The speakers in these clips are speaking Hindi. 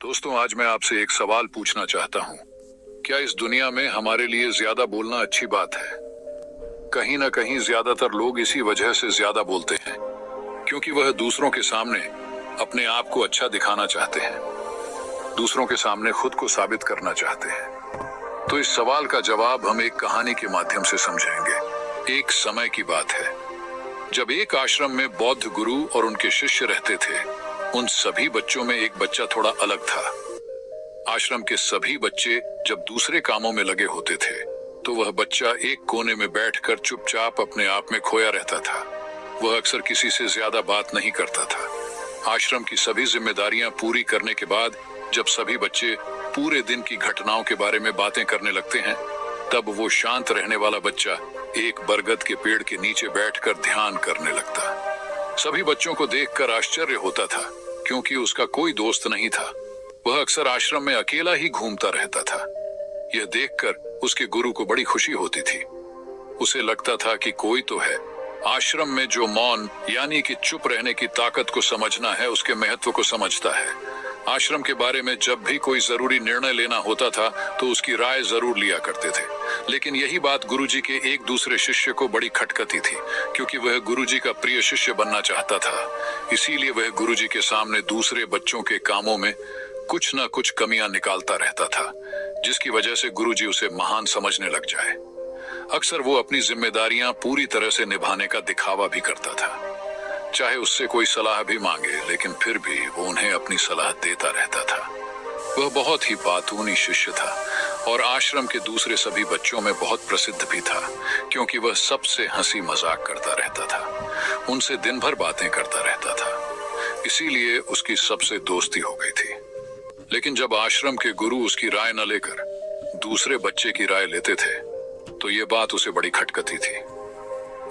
दोस्तों, आज मैं आपसे एक सवाल पूछना चाहता हूँ। क्या इस दुनिया में हमारे लिए ज्यादा बोलना अच्छी बात है? कहीं ना कहीं ज्यादातर लोग इसी वजह से ज्यादा बोलते हैं, क्योंकि वह दूसरों के सामने अपने आप को अच्छा दिखाना चाहते हैं, दूसरों के सामने खुद को साबित करना चाहते हैं। तो इस सवाल का जवाब हम एक कहानी के माध्यम से समझेंगे। एक समय की बात है जब एक आश्रम में बौद्ध गुरु और उनके शिष्य रहते थे। उन सभी बच्चों में एक बच्चा थोड़ा अलग था। आश्रम के सभी बच्चे जब दूसरे कामों में लगे होते थे तो वह बच्चा एक कोने में बैठकर चुपचाप अपने आप में खोया रहता था। वह अक्सर किसी से ज्यादा बात नहीं करता था। आश्रम की सभी जिम्मेदारियां पूरी करने के बाद जब सभी बच्चे पूरे दिन की घटनाओं के बारे में बातें करने लगते हैं, तब वो शांत रहने वाला बच्चा एक बरगद के पेड़ के नीचे बैठकर ध्यान करने लगता। सभी बच्चों को देखकर आश्चर्य होता था, क्योंकि उसका कोई दोस्त नहीं था। वह अक्सर आश्रम में अकेला ही घूमता रहता था। यह देखकर उसके गुरु को बड़ी खुशी होती थी। उसे लगता था कि कोई तो है आश्रम में जो मौन यानी कि चुप रहने की ताकत को समझना है, उसके महत्व को समझता है। आश्रम के बारे में जब भी कोई जरूरी निर्णय लेना होता था तो उसकी राय जरूर लिया करते थे। लेकिन यही बात गुरुजी के एक दूसरे शिष्य को बड़ी खटकती थी, क्योंकि वह गुरुजी का प्रिय शिष्य बनना चाहता था। इसीलिए वह गुरुजी के सामने दूसरे बच्चों के कामों में कुछ न कुछ कमियां निकालता रहता था, जिसकी वजह से गुरुजी उसे महान समझने लग जाए। अक्सर वो अपनी जिम्मेदारियां पूरी तरह से निभाने का दिखावा भी करता था, चाहे उससे कोई सलाह भी मांगे, लेकिन फिर भी वो उन्हें अपनी सलाह देता रहता था। वह बहुत ही बातूनी शिष्य था और आश्रम के दूसरे सभी बच्चों में बहुत प्रसिद्ध भी था, क्योंकि वह सबसे हंसी मजाक करता रहता था, उनसे दिन भर बातें करता रहता था। इसीलिए उसकी सबसे दोस्ती हो गई थी। लेकिन जब आश्रम के गुरु उसकी राय न लेकर दूसरे बच्चे की राय लेते थे तो ये बात उसे बड़ी खटकती थी।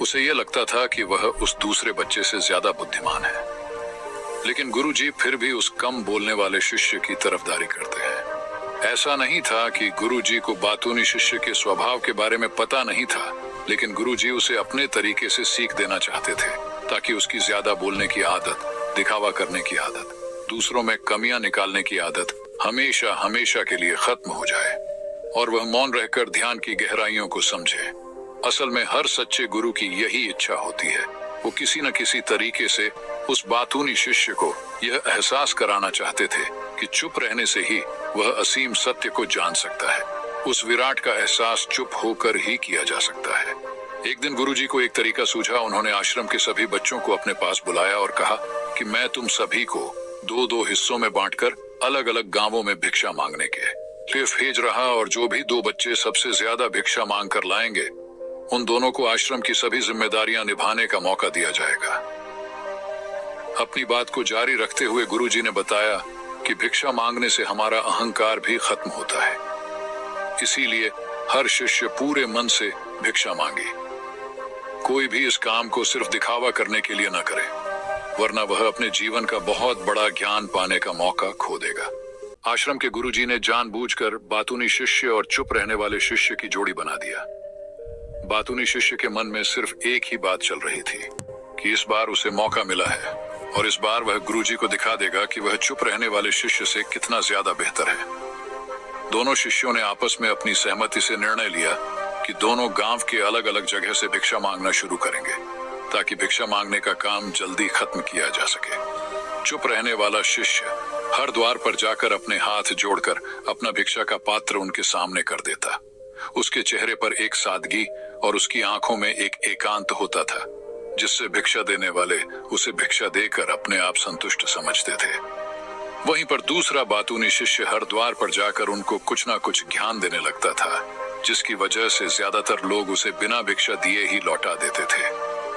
उसे यह लगता था कि वह उस दूसरे बच्चे से ज्यादा बुद्धिमान है। लेकिन गुरुजी फिर भी उस कम बोलने वाले शिष्य की तरफदारी करते हैं। ऐसा नहीं था कि गुरुजी को बातूनी शिष्य के स्वभाव के बारे में पता नहीं था, लेकिन गुरुजी उसे अपने तरीके से सीख देना चाहते थे, ताकि उसकी ज्यादा बोलने की आदत, दिखावा करने की आदत, दूसरों में कमियां निकालने की आदत हमेशा हमेशा के लिए खत्म हो जाए और वह मौन रहकर ध्यान की गहराइयों को समझे। असल में हर सच्चे गुरु की यही इच्छा होती है। वो किसी न किसी तरीके से उस बातूनी शिष्य को यह एहसास कराना चाहते थे कि चुप रहने से ही वह असीम सत्य को जान सकता है। उस विराट का एहसास चुप होकर ही किया जा सकता है। एक दिन गुरुजी को एक तरीका सूझा। उन्होंने आश्रम के सभी बच्चों को अपने पास बुलाया और कहा कि मैं तुम सभी को दो दो हिस्सों में बांटकर अलग अलग गांवों में भिक्षा मांगने के लिए भेज रहा, और जो भी दो बच्चे सबसे ज्यादा भिक्षा मांग कर लाएंगे, उन दोनों को आश्रम की सभी जिम्मेदारियां निभाने का मौका दिया जाएगा। अपनी बात को जारी रखते हुए गुरुजी ने बताया कि भिक्षा मांगने से हमारा अहंकार भी खत्म होता है। इसीलिए हर शिष्य पूरे मन से भिक्षा मांगे। कोई भी इस काम को सिर्फ दिखावा करने के लिए न करे, वरना वह अपने जीवन का बहुत बड़ा ज्ञान पाने का मौका खो देगा। आश्रम के गुरुजी ने जानबूझकर बातूनी शिष्य और चुप रहने वाले शिष्य की जोड़ी बना दिया। बातूनी शिष्य के मन में सिर्फ एक ही बात चल रही थी कि इस बार उसे मौका मिला है और इस बार वह गुरुजी को दिखा देगा कि वह चुप रहने वाले शिष्य से कितना ज्यादा बेहतर है। दोनों शिष्यों ने आपस में अपनी सहमति से निर्णय लिया कि दोनों गांव के अलग अलग जगह से भिक्षा मांगना शुरू करेंगे, ताकि भिक्षा मांगने का काम जल्दी खत्म किया जा सके। चुप रहने वाला शिष्य हर द्वार पर जाकर अपने हाथ जोड़कर अपना भिक्षा का पात्र उनके सामने कर देता। उसके चेहरे पर एक सादगी और उसकी आंखों में एक एकांत होता था, जिससे भिक्षा देने वाले उसे भिक्षा देकर अपने आप संतुष्ट समझते थे। वहीं पर दूसरा बातूनी शिष्य हर द्वार पर जाकर उनको कुछ ना कुछ ज्ञान देने लगता था, जिसकी वजह से ज्यादातर लोग उसे बिना भिक्षा दिए ही लौटा देते थे।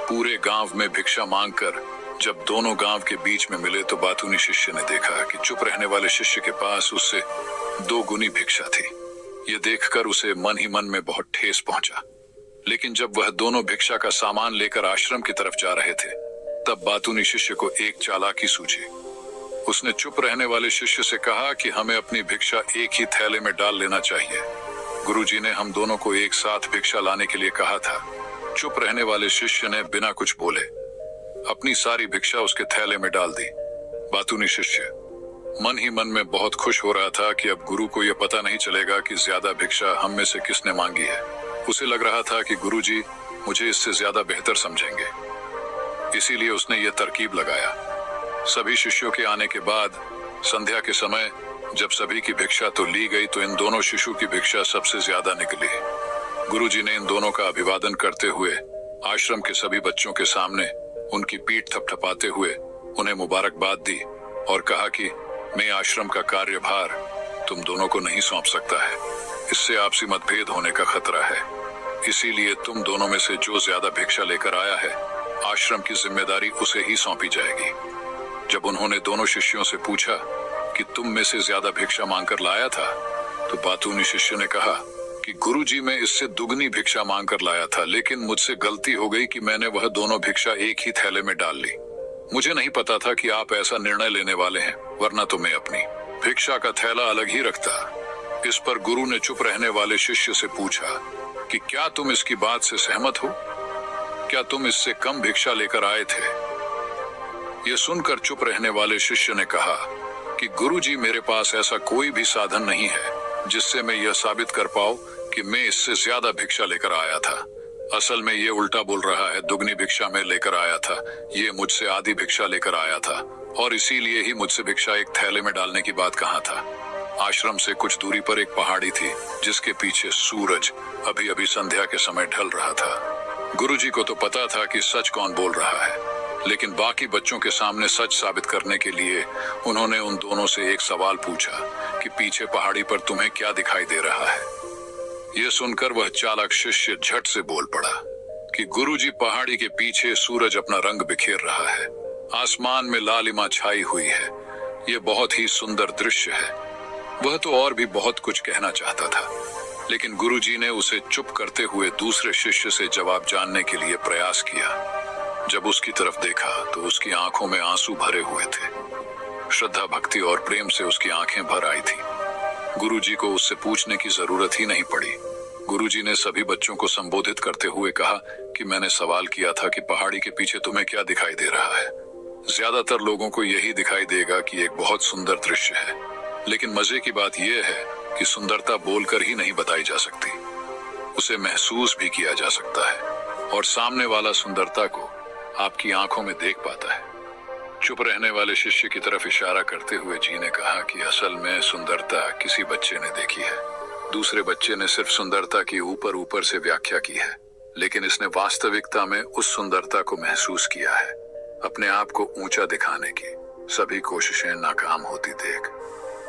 पूरे गांव में भिक्षा मांगकर जब दोनों गांव के बीच में मिले तो बातूनी शिष्य ने देखा कि चुप रहने वाले शिष्य के पास उससे 2 गुनी भिक्षा थी। ये देखकर उसे मन ही मन में बहुत ठेस पहुंचा। लेकिन जब वह दोनों भिक्षा का सामान लेकर आश्रम की तरफ जा रहे थे, तब बातूनी शिष्य को एक चालाकी सूझी। उसने चुप रहने वाले शिष्य से कहा कि हमें अपनी भिक्षा एक ही थैले में डाल लेना चाहिए। गुरुजी ने हम दोनों को एक साथ भिक्षा लाने के लिए कहा था। चुप रहने वाले शिष्य ने बिना कुछ बोले अपनी सारी भिक्षा उसके थैले में डाल दी। बातूनी शिष्य मन ही मन में बहुत खुश हो रहा था कि अब गुरु को यह पता नहीं चलेगा कि ज्यादा भिक्षा हम में से किसने मांगी है। उसे लग रहा था कि गुरुजी मुझे इससे ज्यादा बेहतर समझेंगे, इसीलिए उसने यह तरकीब लगाया। सभी शिष्यों के आने के बाद संध्या के समय जब सभी की भिक्षा तो ली गई, तो इन दोनों शिशु की भिक्षा सबसे ज्यादा निकली। गुरुजी ने इन दोनों का अभिवादन करते हुए आश्रम के सभी बच्चों के सामने उनकी पीठ थपथपाते हुए उन्हें मुबारकबाद दी और कहा कि मैं आश्रम का कार्यभार तुम दोनों को नहीं सौंप सकता है, इससे आपसी मतभेद होने का खतरा है। इसीलिए तुम दोनों में से जो ज्यादा भिक्षा लेकर आया है, आश्रम की जिम्मेदारी उसे ही सौंपी जाएगी। जब उन्होंने दोनों शिष्यों से पूछा कि तुम में से ज्यादा भिक्षा मांगकर लाया था, तो बातूनी शिष्य ने कहा कि गुरुजी मैं इससे दुगनी भिक्षा मांगकर लाया था, लेकिन मुझसे गलती हो गई कि मैंने वह दोनों भिक्षा एक ही थैले में डाल ली। मुझे नहीं पता था कि आप ऐसा निर्णय लेने वाले हैं, वरना तो मैं अपनी भिक्षा का थैला अलग ही रखता। इस पर गुरु ने चुप रहने वाले शिष्य से पूछा कि क्या तुम इसकी बात से सहमत हो? क्या तुम इससे कम भिक्षा लेकर आए थे? यह सुनकर चुप रहने वाले शिष्य ने कहा कि गुरुजी मेरे पास ऐसा कोई भी साधन नहीं है जिससे मैं यह साबित कर पाऊं कि मैं इससे ज्यादा भिक्षा लेकर आया था। असल में ये उल्टा बोल रहा है, दुगनी भिक्षा में लेकर आया था, ये मुझसे आधी भिक्षा लेकर आया था, और इसीलिए ही मुझसे भिक्षा एक थैले में डालने की बात कहा था। आश्रम से कुछ दूरी पर एक पहाड़ी थी जिसके पीछे सूरज अभी अभी संध्या के समय ढल रहा था। गुरुजी को तो पता था कि सच कौन बोल रहा है, लेकिन बाकी बच्चों के सामने सच साबित करने के लिए उन्होंने उन दोनों से एक सवाल पूछा कि पीछे पहाड़ी पर तुम्हें क्या दिखाई दे रहा है? यह सुनकर वह चालाक शिष्य झट से बोल पड़ा कि गुरुजी पहाड़ी के पीछे सूरज अपना रंग बिखेर रहा है, आसमान में लालिमा छाई हुई है, यह बहुत ही सुंदर दृश्य है। वह तो और भी बहुत कुछ कहना चाहता था, लेकिन गुरुजी ने उसे चुप करते हुए दूसरे शिष्य से जवाब जानने के लिए प्रयास किया। जब उसकी तरफ देखा तो उसकी आंखों में आंसू भरे हुए थे। श्रद्धा, भक्ति और प्रेम से उसकी आंखें भर आई थी। गुरुजी को उससे पूछने की जरूरत ही नहीं पड़ी। गुरुजी ने सभी बच्चों को संबोधित करते हुए कहा कि मैंने सवाल किया था कि पहाड़ी के पीछे तुम्हें क्या दिखाई दे रहा है। ज्यादातर लोगों को यही दिखाई देगा कि एक बहुत सुंदर दृश्य है, लेकिन मजे की बात यह है कि सुंदरता बोलकर ही नहीं बताई जा सकती, उसे महसूस भी किया जा सकता है, और सामने वाला सुंदरता को आपकी आंखों में देख पाता है। चुप रहने वाले शिष्य की तरफ इशारा करते हुए जी ने कहा कि असल में सुंदरता किसी बच्चे ने देखी है, दूसरे बच्चे ने सिर्फ सुंदरता की ऊपर ऊपर से व्याख्या की है, लेकिन इसने वास्तविकता में उस सुंदरता को महसूस किया है। अपने आप को ऊंचा दिखाने की सभी कोशिशें नाकाम होती देख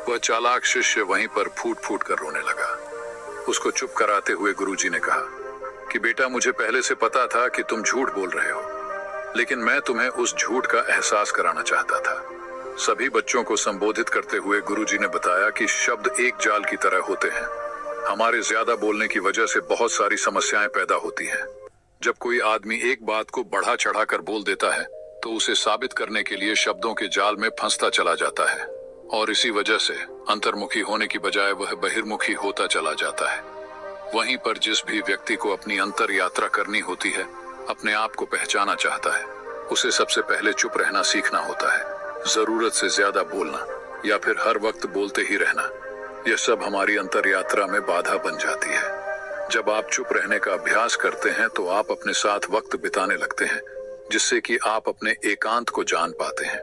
वह चालाक शिष्य वहीं पर फूट फूट कर रोने लगा। उसको चुप कराते हुए गुरुजी ने कहा कि बेटा, मुझे पहले से पता था कि तुम झूठ बोल रहे हो, लेकिन मैं तुम्हें उस झूठ का एहसास कराना चाहता था। सभी बच्चों को संबोधित करते हुए गुरुजी ने बताया कि शब्द एक जाल की तरह होते हैं। हमारे ज्यादा बोलने की वजह से बहुत सारी समस्याएं पैदा होती हैं। जब कोई आदमी एक बात को बढ़ा चढ़ा कर बोल देता है तो उसे साबित करने के लिए शब्दों के जाल में फंसता चला जाता है, और इसी वजह से अंतर्मुखी होने की बजाय वह बहिर्मुखी होता चला जाता है। वहीं पर जिस भी व्यक्ति को अपनी अंतर यात्रा करनी होती है, अपने आप को पहचाना चाहता है, उसे सबसे पहले चुप रहना सीखना होता है। जरूरत से ज्यादा बोलना या फिर हर वक्त बोलते ही रहना, यह सब हमारी अंतर यात्रा में बाधा बन जाती है। जब आप चुप रहने का अभ्यास करते हैं तो आप अपने साथ वक्त बिताने लगते हैं, जिससे कि आप अपने एकांत को जान पाते हैं।